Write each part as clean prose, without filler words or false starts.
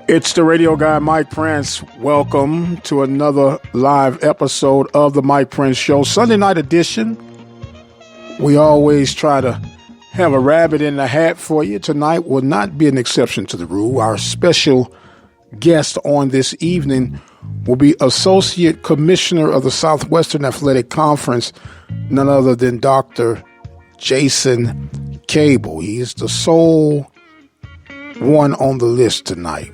It's the radio guy, Mike Prince. Welcome to another live episode of the Mike Prince Show. Sunday night edition. We always try to have a rabbit in the hat for you. Tonight will not be an exception to the rule. Our special guest on this evening will be Associate Commissioner of the Southwestern Athletic Conference, none other than Dr. Jason Cable. He is the sole one on the list tonight.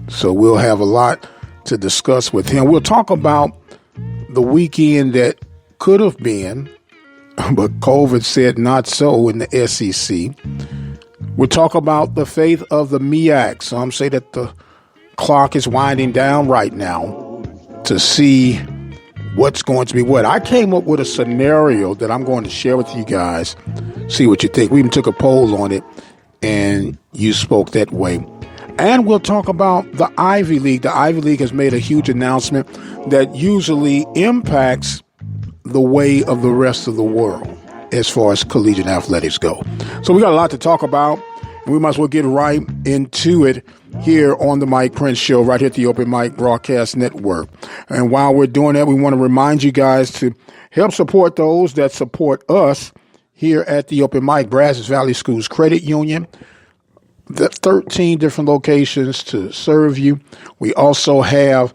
So we'll have a lot to discuss with him. We'll talk about the weekend that could have been, but COVID said not so in the SEC. We'll talk about the faith of the MEAC. Some say that the clock is winding down right now to see what's going to be what. I came up with a scenario that I'm going to share with you guys, see what you think. We even took a poll on it, and you spoke that way. And we'll talk about the Ivy League. The Ivy League has made a huge announcement that usually impacts the way of the rest of the world as far as collegiate athletics go. So we got a lot to talk about, and we might as well get right into it here on the Mike Prince Show, right here at the Open Mic Broadcast Network. And while we're doing that, we want to remind you guys to help support those that support us here at the Open Mic. Brazos Valley Schools Credit Union, the 13 different locations to serve you. We also have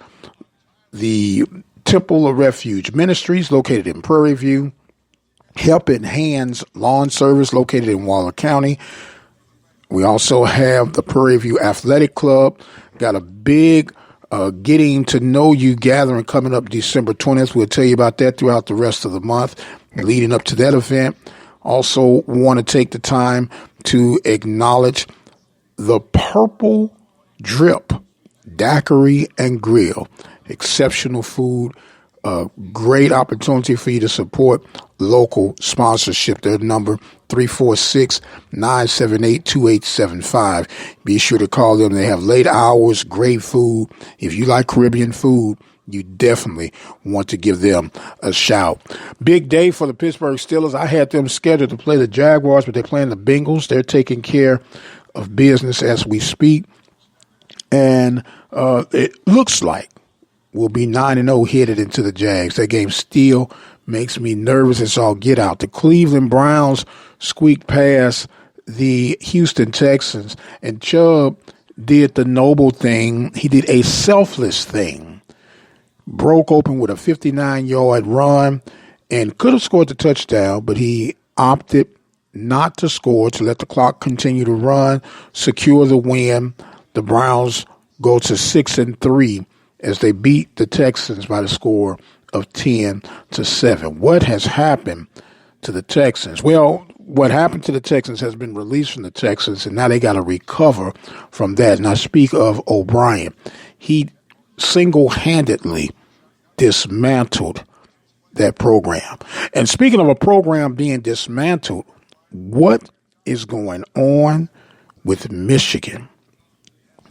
the Temple of Refuge Ministries located in Prairie View, Helping Hands Lawn Service located in Waller County. We also have the Prairie View Athletic Club. Got a big getting to know you gathering coming up December 20th. We'll tell you about that throughout the rest of the month leading up to that event. Also want to take the time to acknowledge the Purple Drip Daiquiri and Grill. Exceptional food. Great opportunity for you to support local sponsorship. Their number 346-978-2875. Be sure to call them. They have late hours, great food. If you like Caribbean food, you definitely want to give them a shout. Big day for the Pittsburgh Steelers. I had them scheduled to play the Jaguars, but they're playing the Bengals. They're taking care of business as we speak. And it looks like we'll be 9-0 headed into the Jags. That game still makes me nervous as all get out. The Cleveland Browns squeaked past the Houston Texans, and Chubb did the noble thing. He did a selfless thing. Broke open with a 59-yard run and could have scored the touchdown, but he opted not to score, to let the clock continue to run, secure the win. The Browns go to 6-3 as they beat the Texans by the score of 10-7. What has happened to the Texans? Well, what happened to the Texans has been released from the Texans, and now they got to recover from that. And I speak of O'Brien. He single-handedly dismantled that program. And speaking of a program being dismantled, what is going on with Michigan?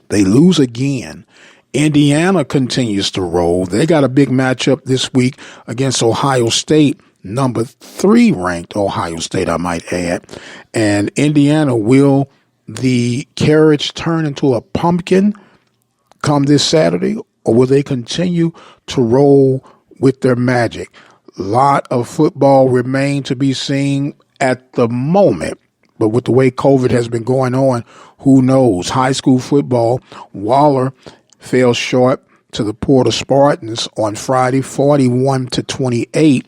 They lose again. Indiana continues to roll. They got a big matchup this week against Ohio State, number 3 ranked Ohio State, I might add. And Indiana, will the carriage turn into a pumpkin come this Saturday, or will they continue to roll with their magic? A lot of football remain to be seen at the moment, but with the way COVID has been going on, who knows? High school football, Waller fell short to the Porter Spartans on Friday, 41-28.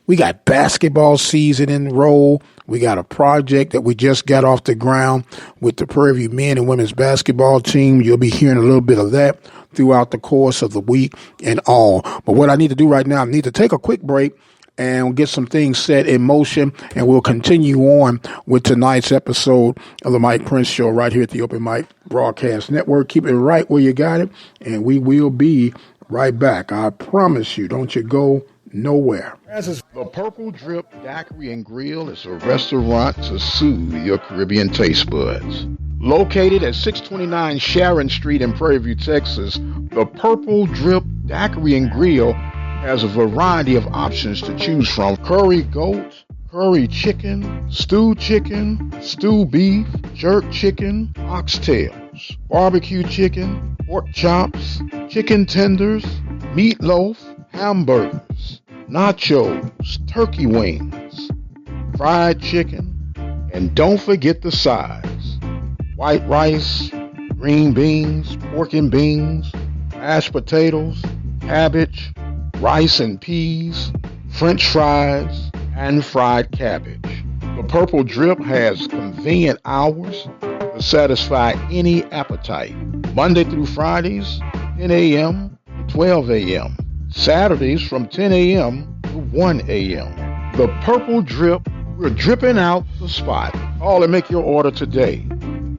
We got basketball season in roll. We got a project that we just got off the ground with the Prairie View men and women's basketball team. You'll be hearing a little bit of that throughout the course of the week and all. But what I need to do right now, I need to take a quick break and get some things set in motion, and we'll continue on with tonight's episode of the Mike Prince Show right here at the Open Mic Broadcast Network. Keep it right where you got it, and we will be right back. I promise you, don't you go nowhere. The Purple Drip Daiquiri and Grill is a restaurant to soothe your Caribbean taste buds. Located at 629 Sharon Street in Prairie View, Texas, the Purple Drip Daiquiri and Grill has a variety of options to choose from. Curry goat, curry chicken, stew beef, jerk chicken, oxtails, barbecue chicken, pork chops, chicken tenders, meatloaf, hamburgers, nachos, turkey wings, fried chicken, and don't forget the sides. White rice, green beans, pork and beans, mashed potatoes, cabbage, rice and peas, French fries, and fried cabbage. The Purple Drip has convenient hours to satisfy any appetite. Monday through Fridays, 10 a.m. to 12 a.m. Saturdays from 10 a.m. to 1 a.m. The Purple Drip, we're dripping out the spot. Call and make your order today.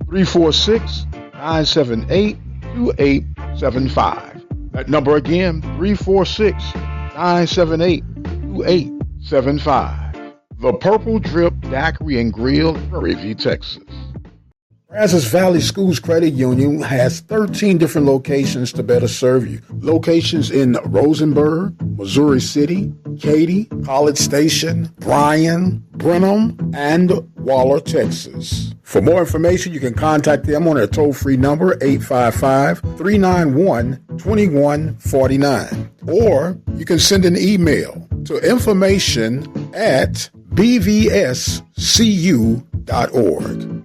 346-978-2875. That number again, 346-978-2875. The Purple Drip Daiquiri and Grill, Prairie View, Texas. Brazos Valley Schools Credit Union has 13 different locations to better serve you. Locations in Rosenberg, Missouri City, Katy, College Station, Bryan, Brenham, and Waller, Texas. For more information, you can contact them on their toll-free number, 855-391-2149. Or you can send an email to information@bvscu.org.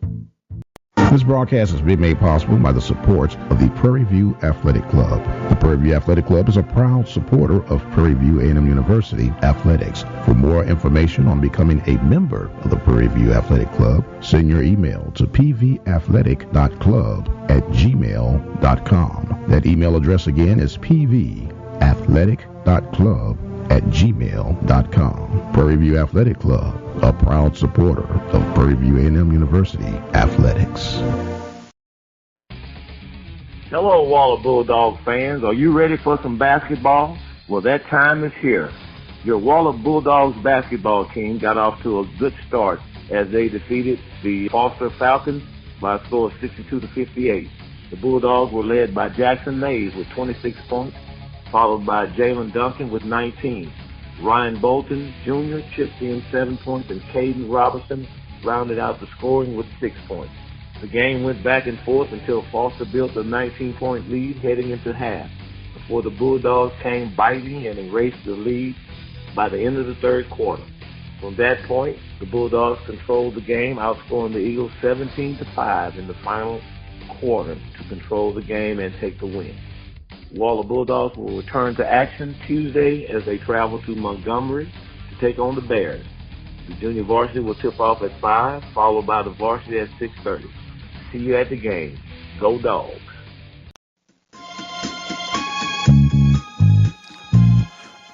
This broadcast is being made possible by the support of the Prairie View Athletic Club. The Prairie View Athletic Club is a proud supporter of Prairie View A&M University athletics. For more information on becoming a member of the Prairie View Athletic Club, send your email to pvathletic.club@gmail.com. That email address again is pvathletic.club@gmail.com. Prairie View Athletic Club, a proud supporter of Prairie View A&M University athletics. Hello, Waller Bulldog fans. Are you ready for some basketball? Well, that time is here. Your Waller Bulldogs basketball team got off to a good start as they defeated the Foster Falcons by a score of 62-58. The Bulldogs were led by Jackson Mays with 26 points, followed by Jalen Duncan with 19. Ryan Bolton Jr. chipped in 7 points, and Caden Robinson rounded out the scoring with 6 points. The game went back and forth until Foster built a 19-point lead heading into half, before the Bulldogs came biting and erased the lead by the end of the third quarter. From that point, the Bulldogs controlled the game, outscoring the Eagles 17-5 in the final quarter to control the game and take the win. Waller Bulldogs will return to action Tuesday as they travel to Montgomery to take on the Bears. The junior varsity will tip off at 5, followed by the varsity at 6:30. See you at the game. Go Dogs.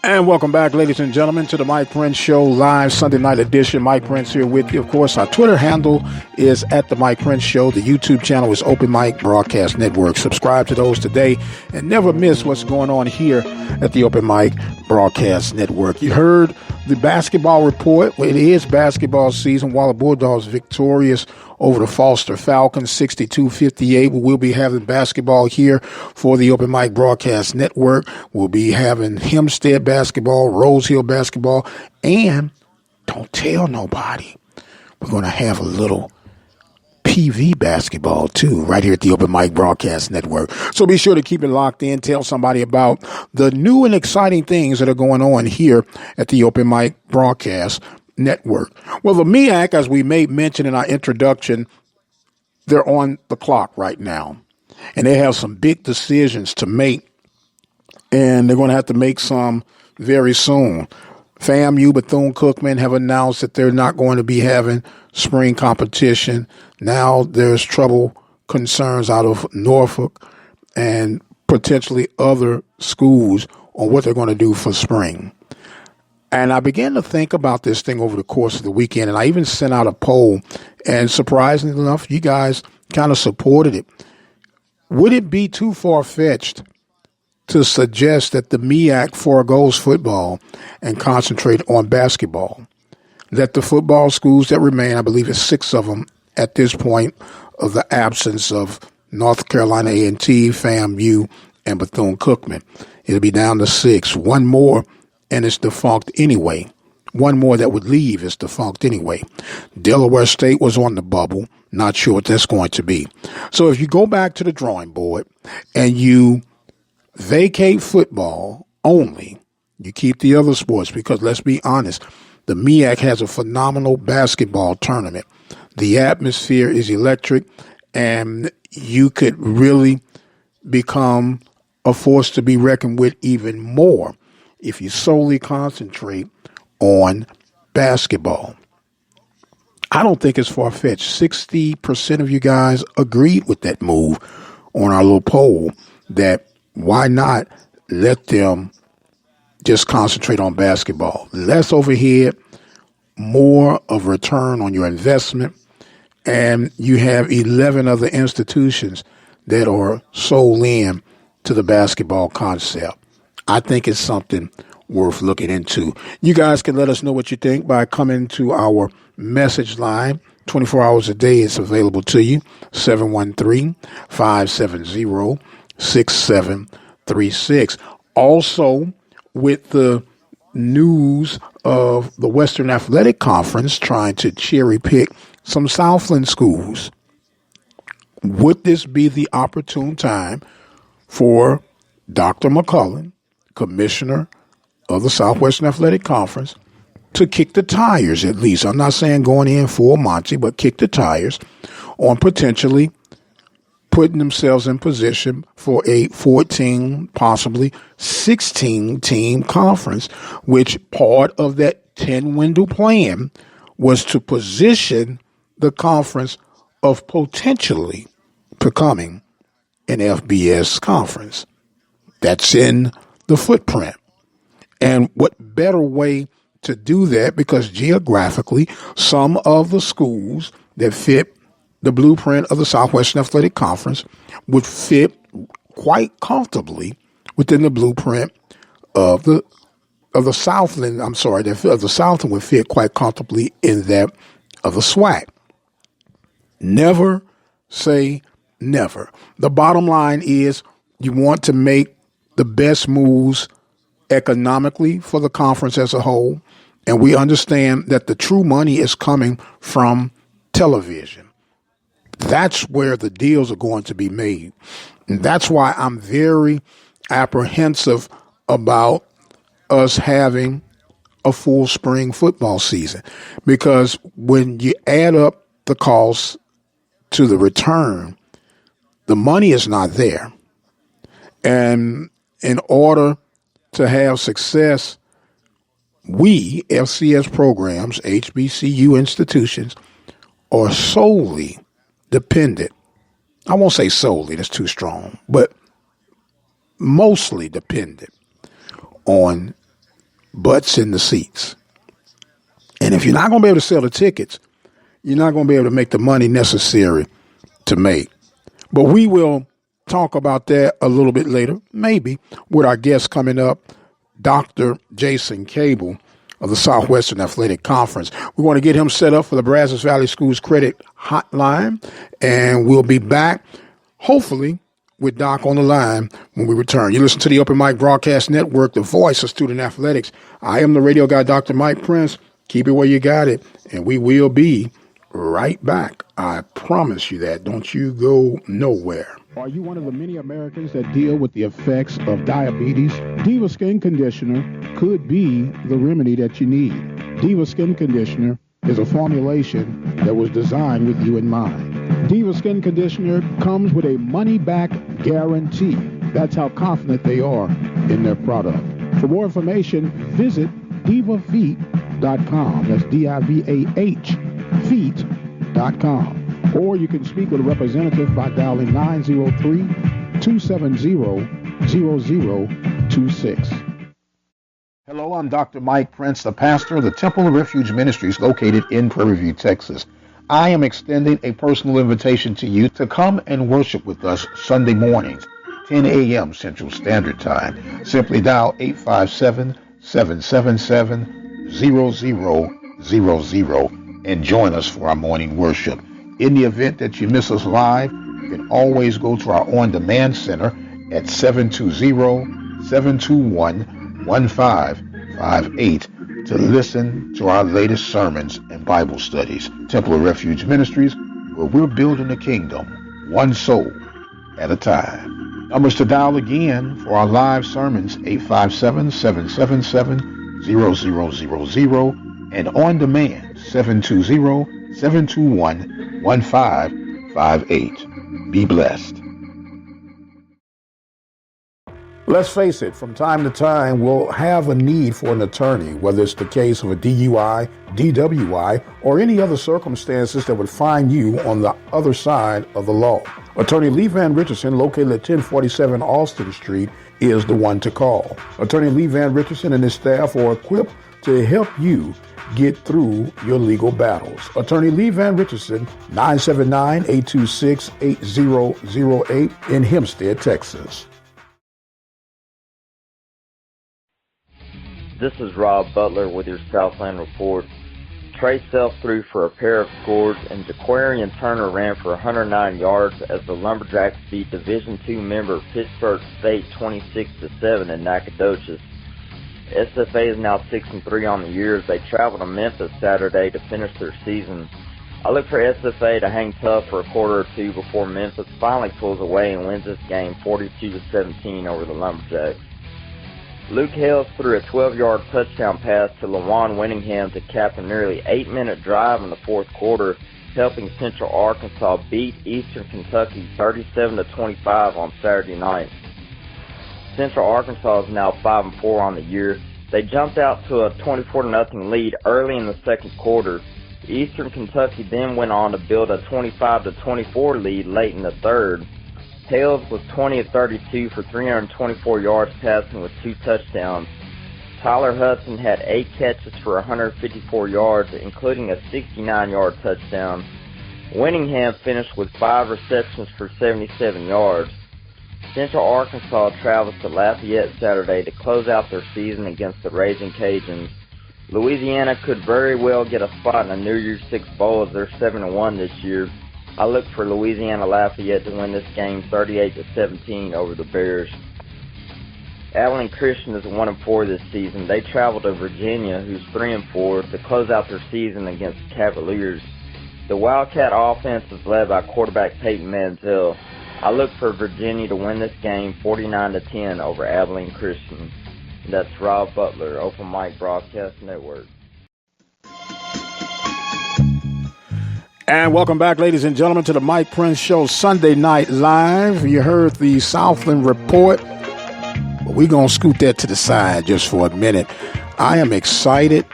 And welcome back, ladies and gentlemen, to the Mike Prince Show live Sunday night edition. Mike Prince here with you. Of course, our Twitter handle is at the Mike Prince Show. The YouTube channel is Open Mic Broadcast Network. Subscribe to those today and never miss what's going on here at the Open Mic Broadcast Network. You heard the basketball report. Well, it is basketball season. Waller Bulldogs victorious over the Foster Falcons, 62-58. We will be having basketball here for the Open Mic Broadcast Network. We'll be having Hempstead basketball, Rose Hill basketball, and don't tell nobody, we're going to have a little PV basketball too, right here at the Open Mic Broadcast Network. So be sure to keep it locked in. Tell somebody about the new and exciting things that are going on here at the Open Mic Broadcast Network. Well, the MEAC, as we made mention in our introduction, they're on the clock right now, and they have some big decisions to make, and they're going to have to make some very soon. FAMU, Bethune-Cookman have announced that they're not going to be having spring competition. Now there's trouble, concerns out of Norfolk and potentially other schools on what they're going to do for spring. And I began to think about this thing over the course of the weekend, and I even sent out a poll, and surprisingly enough, you guys kind of supported it. Would it be too far-fetched to suggest that the MEAC forgoes football and concentrate on basketball? That the football schools that remain, I believe it's 6 of them at this point, of the absence of North Carolina A&T, FAMU, and Bethune-Cookman. It'll be down to 6. One more, and it's defunct anyway. one more that would leave is defunct anyway. Delaware State was on the bubble. Not sure what that's going to be. So if you go back to the drawing board and you vacate football only, you keep the other sports, because let's be honest, the MEAC has a phenomenal basketball tournament. The atmosphere is electric, and you could really become a force to be reckoned with even more if you solely concentrate on basketball. I don't think it's far-fetched. 60% of you guys agreed with that move on our little poll, that why not let them just concentrate on basketball. Less overhead, more of return on your investment, and you have 11 other institutions that are sold in to the basketball concept. I think it's something worth looking into. You guys can let us know what you think by coming to our message line. 24 hours a day it's available to you. 713-570-6736. Also, with the news of the Western Athletic Conference trying to cherry pick some Southland schools, would this be the opportune time for Dr. McCullen, Commissioner of the Southwestern Athletic Conference, to kick the tires at least? I'm not saying going in full Monty, but kick the tires on potentially putting themselves in position for a 14, possibly 16-team conference, which part of that 10-window plan was to position the conference of potentially becoming an FBS conference. That's in the footprint. And what better way to do that, because geographically, some of the schools that fit the blueprint of the Southwestern Athletic Conference would fit quite comfortably within the blueprint of the Southland. Of the Southland would fit quite comfortably in that of the SWAC. Never say never. The bottom line is you want to make the best moves economically for the conference as a whole, and we understand that the true money is coming from television. That's where the deals are going to be made. And that's why I'm very apprehensive about us having a full spring football season, because when you add up the costs to the return, the money is not there. And in order to have success, we, FCS programs, HBCU institutions, are solely dependent. I won't say solely, that's too strong, but mostly dependent on butts in the seats. And if you're not going to be able to sell the tickets, you're not going to be able to make the money necessary to make. But we will talk about that a little bit later, maybe with our guest coming up, Dr. Jason Cable of the Southwestern Athletic Conference. We want to get him set up for the Brazos Valley Schools Credit Hotline, and we'll be back, hopefully, with Doc on the line when we return. You listen to the Open Mic Broadcast Network, the voice of student athletics. I am the radio guy, Dr. Mike Prince. Keep it where you got it, and we will be right back. I promise you that. Don't you go nowhere. Are you one of the many Americans that deal with the effects of diabetes? Diva Skin Conditioner could be the remedy that you need. Diva Skin Conditioner is a formulation that was designed with you in mind. Diva Skin Conditioner comes with a money-back guarantee. That's how confident they are in their product. For more information, visit divafeet.com. That's D-I-V-A-H, feet.com. Or you can speak with a representative by dialing 903-270-0026. Hello, I'm Dr. Mike Prince, the pastor of the Temple of Refuge Ministries located in Prairie View, Texas. I am extending a personal invitation to you to come and worship with us Sunday mornings, 10 a.m. Central Standard Time. Simply dial 857-777-0000 and join us for our morning worship. In the event that you miss us live, you can always go to our on-demand center at 720-721-1558 to listen to our latest sermons and Bible studies. Temple of Refuge Ministries, where we're building the kingdom, one soul at a time. Numbers to dial again for our live sermons, 857-777-0000, and on demand, 720-721-1558. Be blessed. Let's face it, from time to time, we'll have a need for an attorney, whether it's the case of a DUI, DWI, or any other circumstances that would find you on the other side of the law. Attorney Lee Van Richardson, located at 1047 Austin Street, is the one to call. Attorney Lee Van Richardson and his staff are equipped to help you get through your legal battles. Attorney Lee Van Richardson, 979-826-8008 in Hempstead, Texas. This is Rob Butler with your Southland Report. Trey Self threw for a pair of scores, and Jaquarian Turner ran for 109 yards as the Lumberjacks beat Division II member Pittsburgh State 26-7 in Nacogdoches. SFA is now 6-3 on the year as they travel to Memphis Saturday to finish their season. I look for SFA to hang tough for a quarter or two before Memphis finally pulls away and wins this game 42-17 over the Lumberjacks. Luke Hales threw a 12-yard touchdown pass to LaJuan Winningham to cap a nearly 8-minute drive in the fourth quarter, helping Central Arkansas beat Eastern Kentucky 37-25 on Saturday night. Central Arkansas is now 5-4 on the year. They jumped out to a 24-0 lead early in the second quarter. Eastern Kentucky then went on to build a 25-24 lead late in the third. Hales was 20 of 32 for 324 yards passing with 2 touchdowns. Tyler Hudson had 8 catches for 154 yards, including a 69-yard touchdown. Winningham finished with 5 receptions for 77 yards. Central Arkansas travels to Lafayette Saturday to close out their season against the Raging Cajuns. Louisiana could very well get a spot in a New Year's Six Bowl as they're 7-1 this year. I look for Louisiana Lafayette to win this game 38-17 over the Bears. Abilene Christian is 1-4 this season. They travel to Virginia, who's 3-4, to close out their season against the Cavaliers. The Wildcat offense is led by quarterback Peyton Manziel. I look for Virginia to win this game 49-10 over Abilene Christian. That's Rob Butler, Open Mic Broadcast Network. And welcome back, ladies and gentlemen, to the Mike Prince Show Sunday Night Live. You heard the Southland Report, but we're going to scoot that to the side just for a minute. I am excited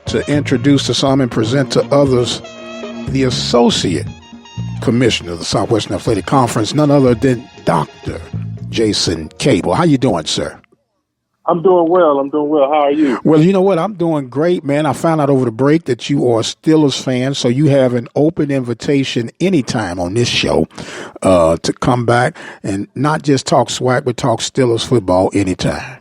to introduce to some and present to others the Associate Commissioner of the Southwestern Athletic Conference, none other than Dr. Jason Cable. How you doing, sir? I'm doing well. How are you? Well, you know what? I'm doing great, man. I found out over the break that you are a Steelers fan, so you have an open invitation anytime on this show to come back and not just talk swag, but talk Steelers football anytime.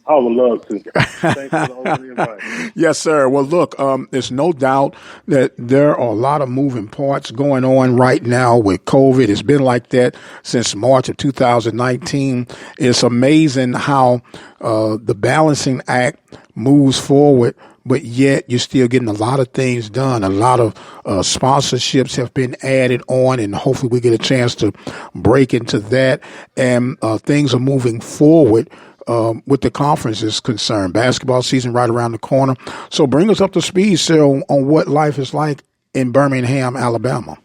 I would love to. Thanks for the open invite. Yes, sir. Well, look, there's no doubt that there are a lot of moving parts going on right now with COVID. It's been like that since March of 2019. It's amazing how the balancing act moves forward, but yet you're still getting a lot of things done. A lot of sponsorships have been added on, and hopefully we get a chance to break into that. And things are moving forward with the conference is concerned. Basketball season right around the corner. So bring us up to speed, sir, on what life is like in Birmingham, Alabama.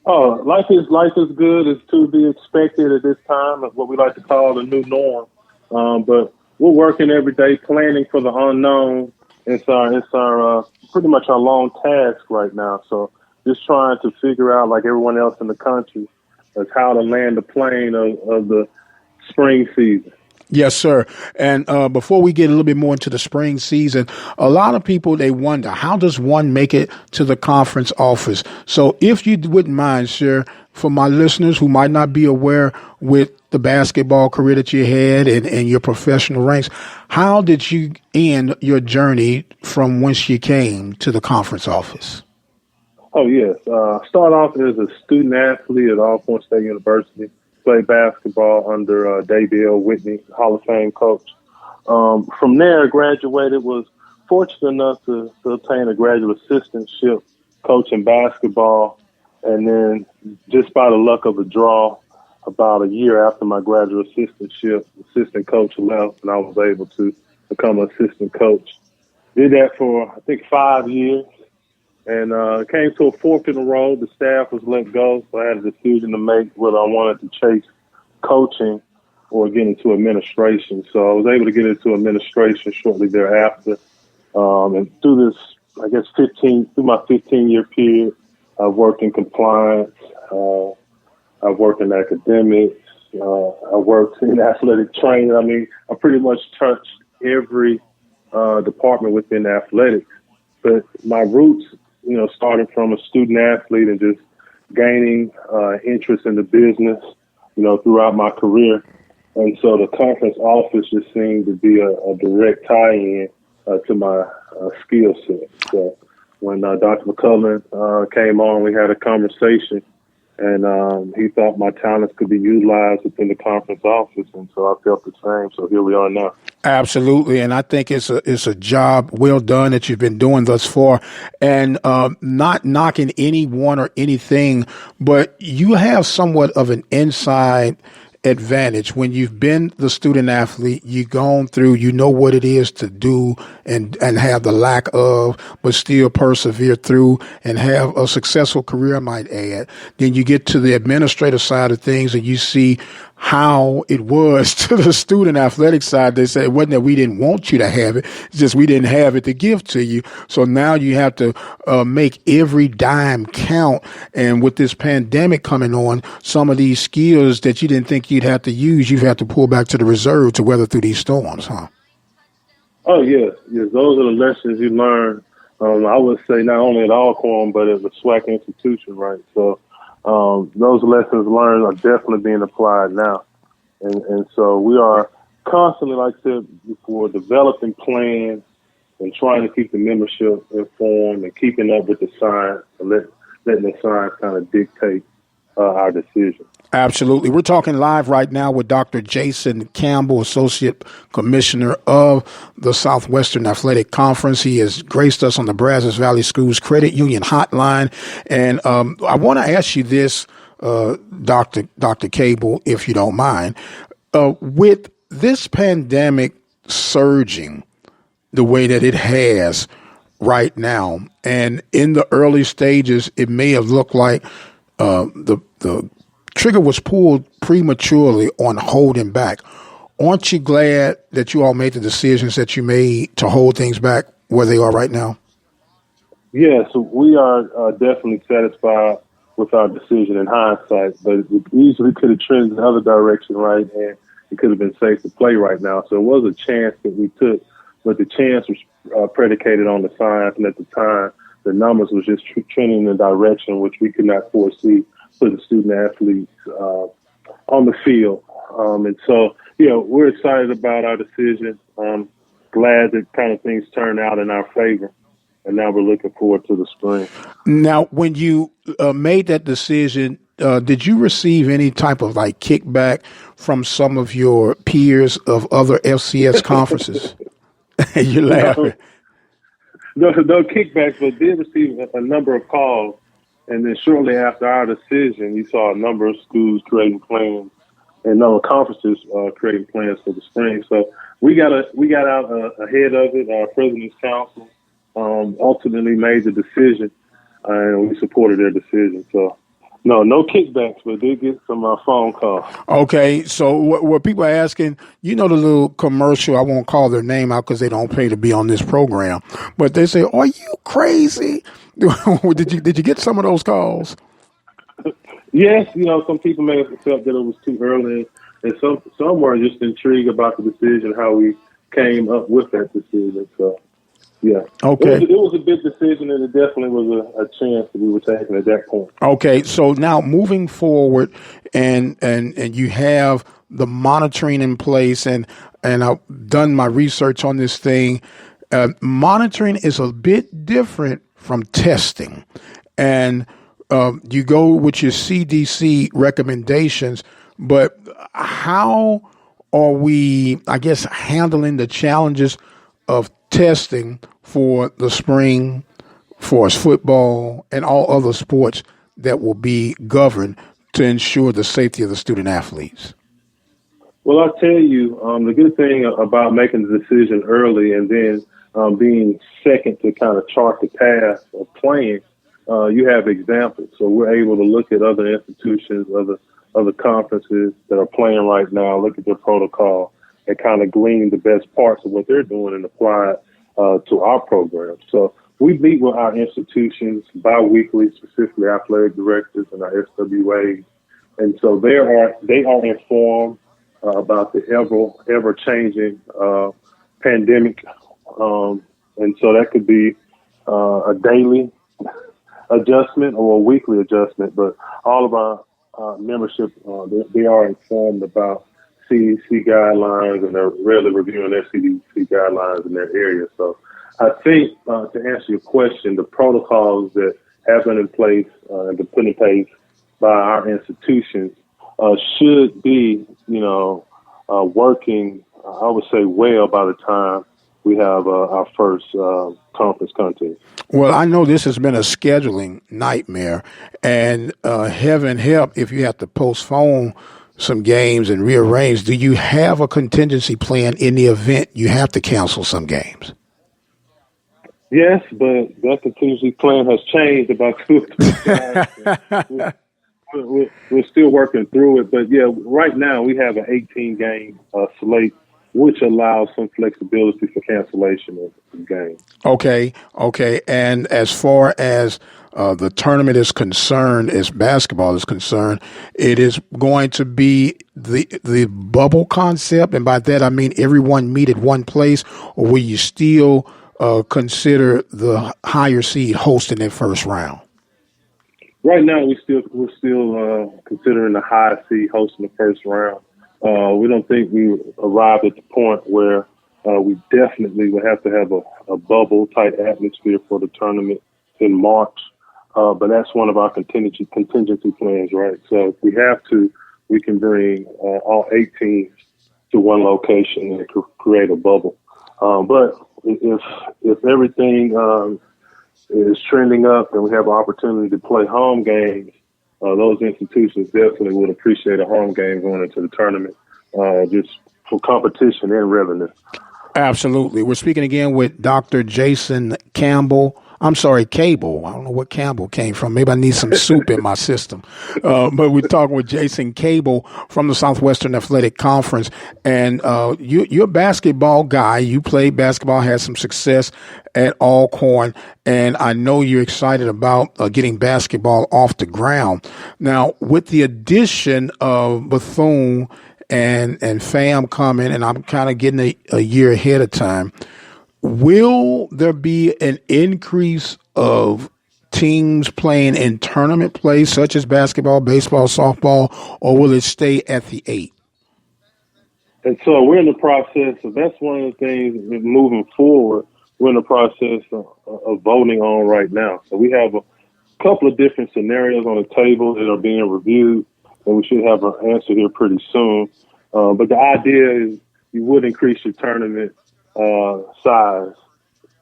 Oh, life is good. It's to be expected at this time of what we like to call the new norm. But we're working every day, planning for the unknown. It's our pretty much our long task right now. So just trying to figure out, like everyone else in the country, is how to land the plane of the spring season. Yes, sir. And before we get a little bit more into the spring season, a lot of people, they wonder, how does one make it to the conference office? So if you wouldn't mind, sir, for my listeners who might not be aware with the basketball career that you had and your professional ranks, how did you end your journey from whence you came to the conference office? Oh, yes. Start off as a student athlete at Alcorn State University. Played basketball under David L. Whitney, Hall of Fame coach. From there, I graduated, was fortunate enough to obtain a graduate assistantship coaching basketball. And then just by the luck of the draw, about a year after my graduate assistantship, assistant coach left, and I was able to become an assistant coach. Did that for, I think, 5 years. And came to a fork in the road. The staff was let go, so I had a decision to make whether I wanted to chase coaching or get into administration. So I was able to get into administration shortly thereafter. And through this, I guess, through my 15-year period, I've worked in compliance. I've worked in academics. I worked in athletic training. I mean, I pretty much touched every department within athletics. But my roots, started from a student athlete and just gaining interest in the business, throughout my career. And so the conference office just seemed to be a direct tie-in to my skill set. So when Dr. McCullough came on, we had a conversation, and he thought my talents could be utilized within the conference office, and so I felt the same. So here we are now. Absolutely, and I think it's a job well done that you've been doing thus far, and not knocking anyone or anything, but you have somewhat of an inside advantage when you've been the student athlete. You've gone through, you know what it is to do and have the lack of, but still persevere through and have a successful career, I might add. Then you get to the administrative side of things and you see how it was to the student athletic side. They said it wasn't that we didn't want you to have it, it's just we didn't have it to give to you. So now you have to make every dime count. And with this pandemic coming on, some of these skills that you didn't think you'd have to use, you've had to pull back to the reserve to weather through these storms, huh? Oh, yes. Those are the lessons you learn. I would say not only at Alcorn, but at the SWAC institution, right? So those lessons learned are definitely being applied now. And so we are constantly, like I said before, developing plans and trying to keep the membership informed and keeping up with the science and letting the science kind of dictate our decision. Absolutely. We're talking live right now with Dr. Jason Campbell, Associate Commissioner of the Southwestern Athletic Conference. He has graced us on the Brazos Valley Schools Credit Union Hotline. And I want to ask you this, Dr. Cable, if you don't mind. With this pandemic surging the way that it has right now, and in the early stages, it may have looked like the trigger was pulled prematurely on holding back. Aren't you glad that you all made the decisions that you made to hold things back where they are right now? Yes, we are definitely satisfied with our decision in hindsight, but it easily could have trended in the other direction, right? And it could have been safe to play right now. So it was a chance that we took, but the chance was predicated on the science, and at the time, the numbers was just trending in a direction which we could not foresee for the student athletes on the field. And so, we're excited about our decision. Glad that kind of things turned out in our favor. And now we're looking forward to the spring. Now, when you made that decision, did you receive any type of kickback from some of your peers of other FCS conferences? You're laughing. No kickbacks, but did receive a number of calls. And then shortly after our decision, we saw a number of schools creating plans and number of conferences creating plans for the spring. So we got out ahead of it. Our President's Council ultimately made the decision, and we supported their decision. So no kickbacks, but did get some phone calls. Okay, so what people are asking, the little commercial, I won't call their name out because they don't pay to be on this program, but they say, "Are you crazy?" Did you get some of those calls? Yes, some people may have felt that it was too early, and some were just intrigued about the decision, how we came up with that decision. So, yeah. Okay. It was a big decision, and it definitely was a chance that we were taking at that point. Okay, so now moving forward, and you have the monitoring in place, and I've done my research on this thing. Monitoring is a bit different from testing, and you go with your CDC recommendations, but how are we, I guess, handling the challenges of testing for the spring, for us football and all other sports that will be governed to ensure the safety of the student athletes? Well, I'll tell you, the good thing about making the decision early and then being second to kind of chart the path of playing, you have examples. So we're able to look at other institutions, other conferences that are playing right now, look at their protocol, and kind of glean the best parts of what they're doing and apply it to our program. So we meet with our institutions biweekly, specifically athletic directors and our SWAs. And so they are informed about the ever changing pandemic. And so that could be a daily adjustment or a weekly adjustment, but all of our membership, they are informed about CDC guidelines, and they're regularly reviewing their CDC guidelines in their area. So I think to answer your question, the protocols that have been in place and been put in place by our institutions should be, working, I would say, well by the time we have our first conference contest. Well, I know this has been a scheduling nightmare, and heaven help if you have to postpone some games and rearrange. Do you have a contingency plan in the event you have to cancel some games? Yes, but that contingency plan has changed about 2 or 3 times. We're still working through it, but yeah, right now we have an 18-game slate, which allows some flexibility for cancellation of games. Okay. And as far as the tournament is concerned, as basketball is concerned, it is going to be the bubble concept, and by that I mean everyone meet at one place, or will you still consider the higher seed hosting that first round? Right now, we're still considering the high seed hosting the first round. We don't think we arrived at the point where we definitely would have to have a bubble type atmosphere for the tournament in March. But that's one of our contingency plans, right? So if we have to, we can bring all 8 teams to one location and create a bubble. But if everything is trending up and we have an opportunity to play home games, those institutions definitely would appreciate a home game going into the tournament, just for competition and revenue. Absolutely. We're speaking again with Dr. Jason Cable. I don't know what Campbell came from. Maybe I need some soup in my system. But we're talking with Jason Cable from the Southwestern Athletic Conference. And you're a basketball guy. You played basketball, had some success at Alcorn. And I know you're excited about getting basketball off the ground. Now, with the addition of Bethune and FAM coming, and I'm kind of getting a year ahead of time, will there be an increase of teams playing in tournament play, such as basketball, baseball, softball, or will it stay at the 8? And so we're in the process of, that's one of the things moving forward, we're in the process of voting on right now. So we have a couple of different scenarios on the table that are being reviewed, and we should have an answer here pretty soon. But the idea is you would increase your tournament size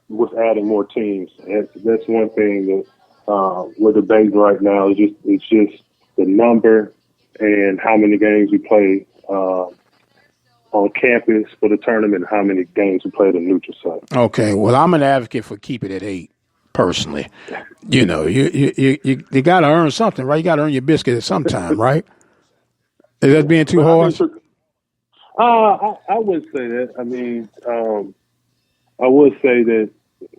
with adding more teams. And that's one thing that we're debating right now. It's just the number and how many games we play on campus for the tournament and how many games we play at a neutral site. Okay, well, I'm an advocate for keep it at 8. Personally, you got to earn something, right? You got to earn your biscuit at some time, right? Is that being too harsh? I would say that. I mean, I would say that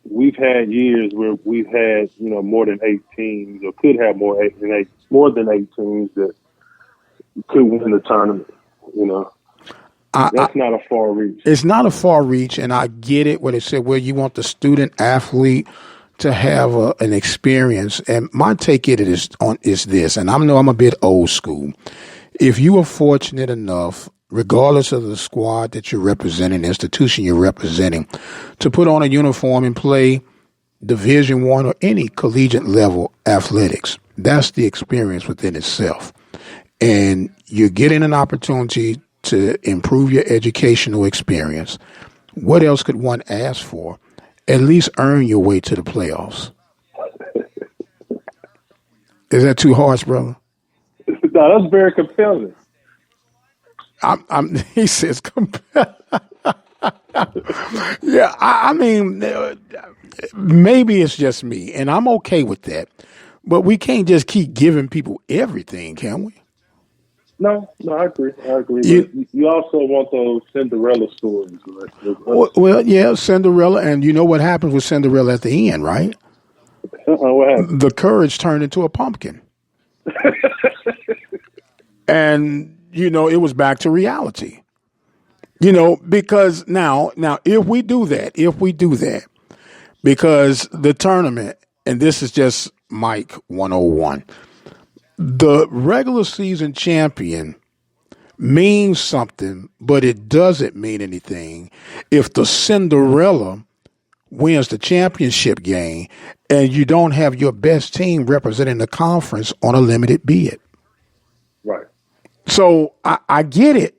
we've had years where we've had, more than 8 teams, or could have more than 8 teams that could win the tournament. That's not a far reach. It's not a far reach, and I get it. What it said, well, you want the student athlete to have an experience, and my take is this, and I know I'm a bit old school. If you are fortunate enough, regardless of the squad that you're representing, the institution you're representing, to put on a uniform and play Division I or any collegiate level athletics, that's the experience within itself. And you're getting an opportunity to improve your educational experience. What else could one ask for? At least earn your way to the playoffs. Is that too harsh, brother? No, that's very compelling. He says, yeah, I mean, maybe it's just me, and I'm okay with that. But we can't just keep giving people everything, can we? No, I agree. But you also want those Cinderella stories. Right? Well, yeah, Cinderella, and you know what happens with Cinderella at the end, right? What happened? The courage turned into a pumpkin. And, it was back to reality. Because now, if we do that, because the tournament, and this is just Mike 101, the regular season champion means something, but it doesn't mean anything if the Cinderella wins the championship game and you don't have your best team representing the conference on a limited bid. Right. So I get it.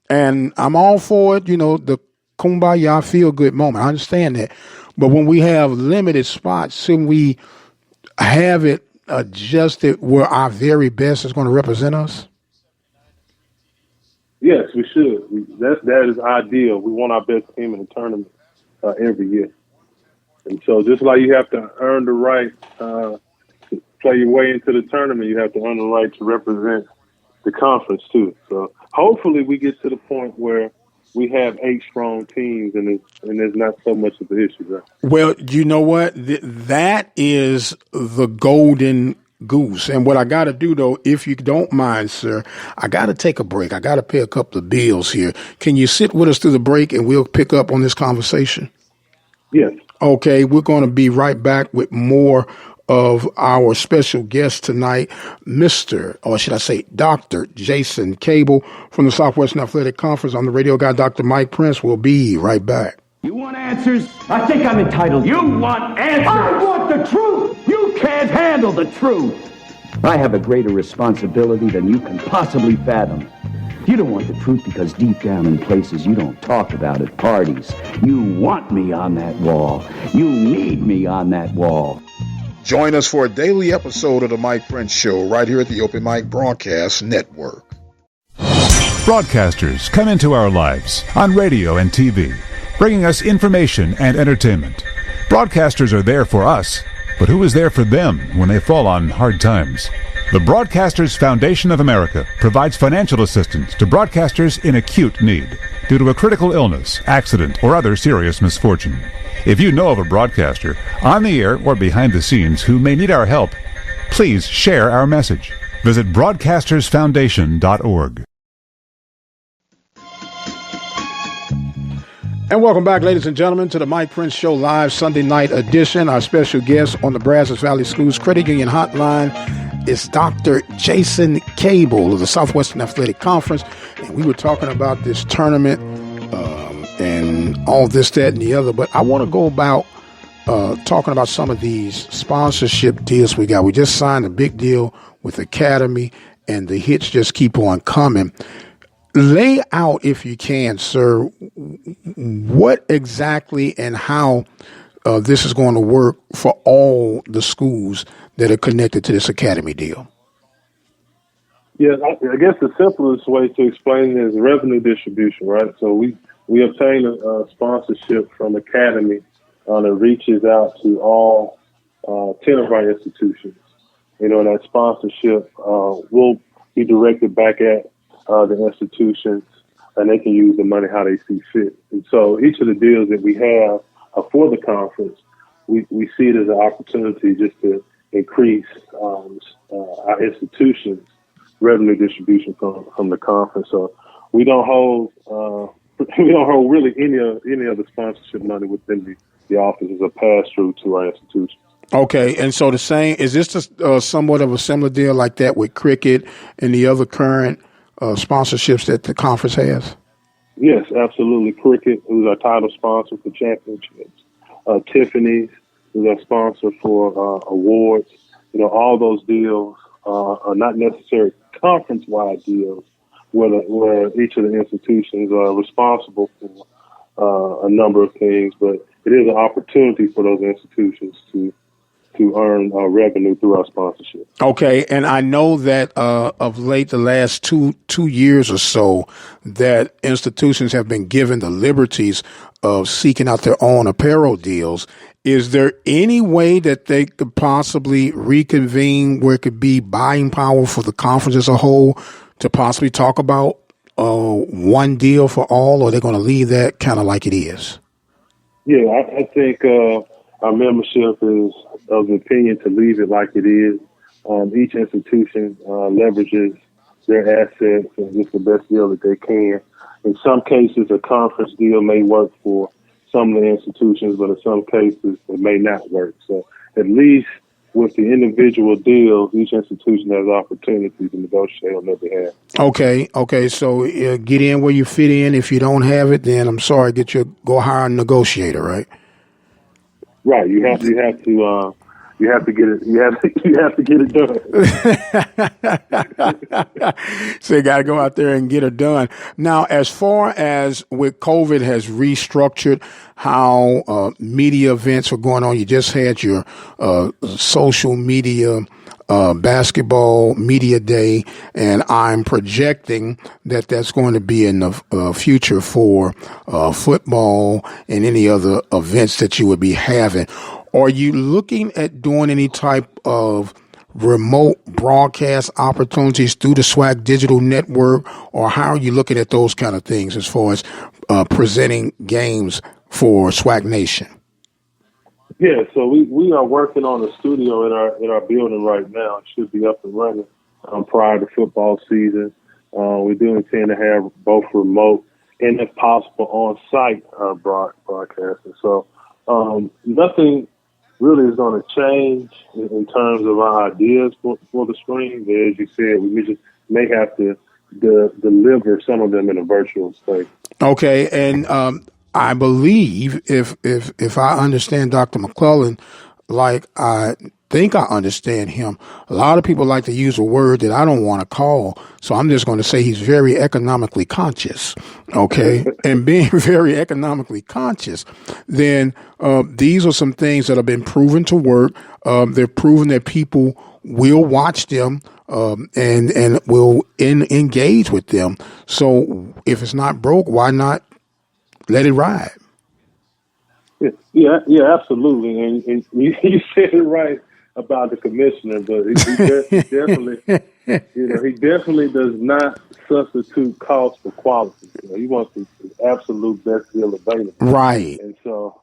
And I'm all for it, the kumbaya feel good moment. I understand that. But when we have limited spots, shouldn't we have it adjusted where our very best is going to represent us? Yes, we should. That is ideal. We want our best team in the tournament every year. And so just like you have to earn the right to play your way into the tournament, you have to earn the right to represent the conference too. So hopefully we get to the point where we have 8 strong teams and there's not so much of an issue, right? Well, you know what? That is the golden goose. And what I got to do, though, if you don't mind, sir, I got to take a break. I got to pay a couple of bills here. Can you sit with us through the break and we'll pick up on this conversation? Yes. Okay, we're going to be right back with more of our special guest tonight, Dr. Jason Cable from the Southwestern Athletic Conference. On the radio guy, Dr. Mike Prince. Will be right back. You want answers? I think I'm entitled. You want answers? I want the truth! You can't handle the truth! I have a greater responsibility than you can possibly fathom. You don't want the truth because deep down in places you don't talk about at parties, you want me on that wall. You need me on that wall. Join us for a daily episode of the Mike Prince Show right here at the Open Mic Broadcast Network. Broadcasters come into our lives on radio and TV, bringing us information and entertainment. Broadcasters are there for us, but who is there for them when they fall on hard times? The Broadcasters Foundation of America provides financial assistance to broadcasters in acute need due to a critical illness, accident, or other serious misfortune. If you know of a broadcaster on the air or behind the scenes who may need our help, please share our message. Visit broadcastersfoundation.org. And welcome back, ladies and gentlemen, to the Mike Prince Show Live Sunday night edition. Our special guest on the Brazos Valley Schools Credit Union Hotline is Dr. Jason Cable of the Southwestern Athletic Conference. And we were talking about this tournament and all this, that, and the other. But I want to go about talking about some of these sponsorship deals we got. We just signed a big deal with Academy, and the hits just keep on coming. Lay out, if you can, sir, what exactly and how this is going to work for all the schools that are connected to this Academy deal. Yeah, I guess the simplest way to explain it is revenue distribution, right? So we obtain a sponsorship from Academy that reaches out to all 10 of our institutions. And that sponsorship will be directed back at the institutions, and they can use the money how they see fit. And so each of the deals that we have for the conference, we see it as an opportunity just to increase our institutions' revenue distribution from the conference. So we don't hold really any of the sponsorship money within the office as a pass through to our institutions. Okay, and so the same, is this somewhat of a similar deal like that with cricket and the other current sponsorships that the conference has? Yes, absolutely. Cricket, who's our title sponsor for championships. Tiffany's, who's our sponsor for awards. All those deals are not necessarily conference-wide deals, where each of the institutions are responsible for a number of things, but it is an opportunity for those institutions to earn revenue through our sponsorship. Okay, and I know that of late, the last two years or so, that institutions have been given the liberties of seeking out their own apparel deals. Is there any way that they could possibly reconvene where it could be buying power for the conference as a whole to possibly talk about one deal for all, or are they going to leave that kind of like it is? Yeah, I think our membership is of the opinion to leave it like it is. Each institution leverages their assets and gets the best deal that they can. In some cases, a conference deal may work for some of the institutions, but in some cases, it may not work. So at least with the individual deals, each institution has opportunity to negotiate on their behalf. Okay. So get in where you fit in. If you don't have it, then I'm sorry, go hire a negotiator, right? Right. You have to get it. You have to get it done. So you got to go out there and get it done. Now, as far as with COVID has restructured how media events are going on, you just had your social media basketball media day, and I'm projecting that that's going to be in the future for football and any other events that you would be having. Are you looking at doing any type of remote broadcast opportunities through the SWAC Digital Network, or how are you looking at those kind of things as far as presenting games for SWAC Nation? Yeah, so we are working on a studio in our building right now. It should be up and running prior to football season. We do intend to have both remote and, if possible, on-site broadcasting. So nothing really is going to change in terms of our ideas for the screen. But as you said, we just may have to deliver some of them in a virtual space. Okay, and I believe if I understand Dr. McClellan, like I think I understand him, a lot of people like to use a word that I don't want to call, so I'm just going to say he's very economically conscious, okay? And being very economically conscious, then these are some things that have been proven to work. They're proven that people will watch them and will engage with them. So if it's not broke, why not let it ride? Yeah, absolutely. And you said it right about the commissioner, but he definitely does not substitute cost for quality. He wants the absolute best deal available. Right. And so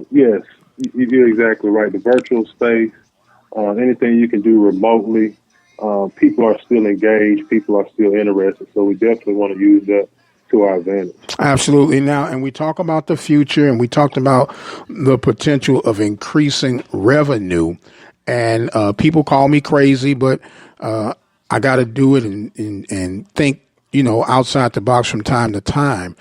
yes, you're exactly right. The virtual space, anything you can do remotely, people are still engaged, people are still interested. So we definitely want to use that to our advantage. Absolutely. Now, and we talk about the future, and we talked about the potential of increasing revenue, and people call me crazy, but I got to do it and think, outside the box from time to time.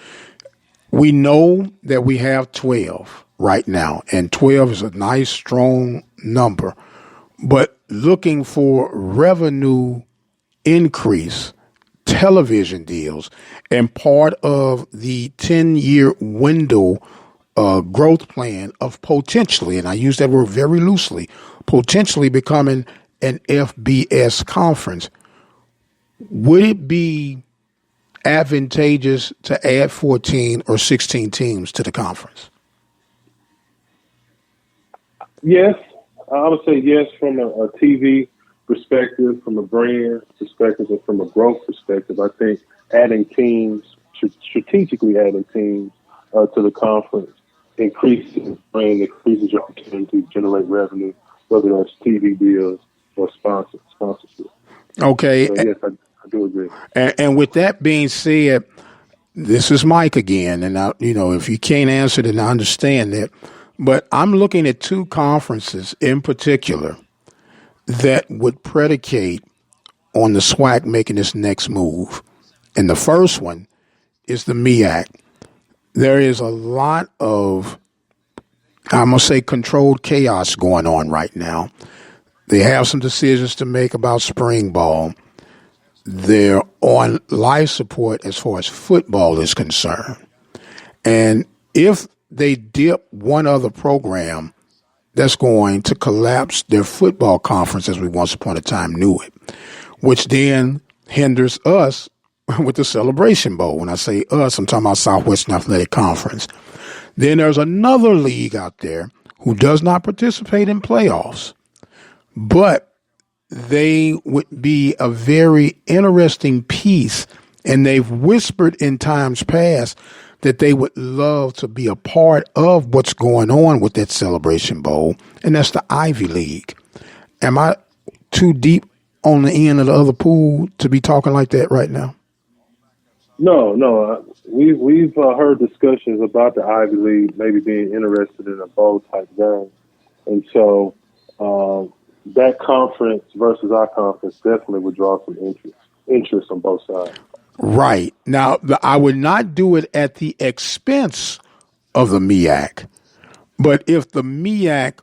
We know that we have 12 right now, and 12 is a nice, strong number, but looking for revenue increase, television deals, and part of the 10-year window growth plan of potentially, and I use that word very loosely, potentially becoming an FBS conference. Would it be advantageous to add 14 or 16 teams to the conference? Yes, I would say yes from a TV perspective, from a brand perspective, and from a growth perspective. I think adding teams, strategically adding teams to the conference increases brand, increases your opportunity to generate revenue, whether that's TV deals or sponsorship. Okay. So yes, I do agree. And with that being said, this is Mike again, and if you can't answer, then I understand that. But I'm looking at two conferences in particular that would predicate on the SWAC making this next move. And the first one is the MEAC. There is a lot of, I'm going to say, controlled chaos going on right now. They have some decisions to make about spring ball. they're on life support as far as football is concerned. And if they dip one other program, that's going to collapse their football conference as we once upon a time knew it, which then hinders us with the Celebration Bowl. When I say us, I'm talking about Southwestern Athletic Conference. Then there's another league out there who does not participate in playoffs, but they would be a very interesting piece, and they've whispered in times past that they would love to be a part of what's going on with that Celebration Bowl, and that's the Ivy League. Am I too deep on the end of the other pool to be talking like that right now? No. We've heard discussions about the Ivy League maybe being interested in a bowl type game, and so that conference versus our conference definitely would draw some interest on both sides. Right. Now, I would not do it at the expense of the MEAC, but if the MEAC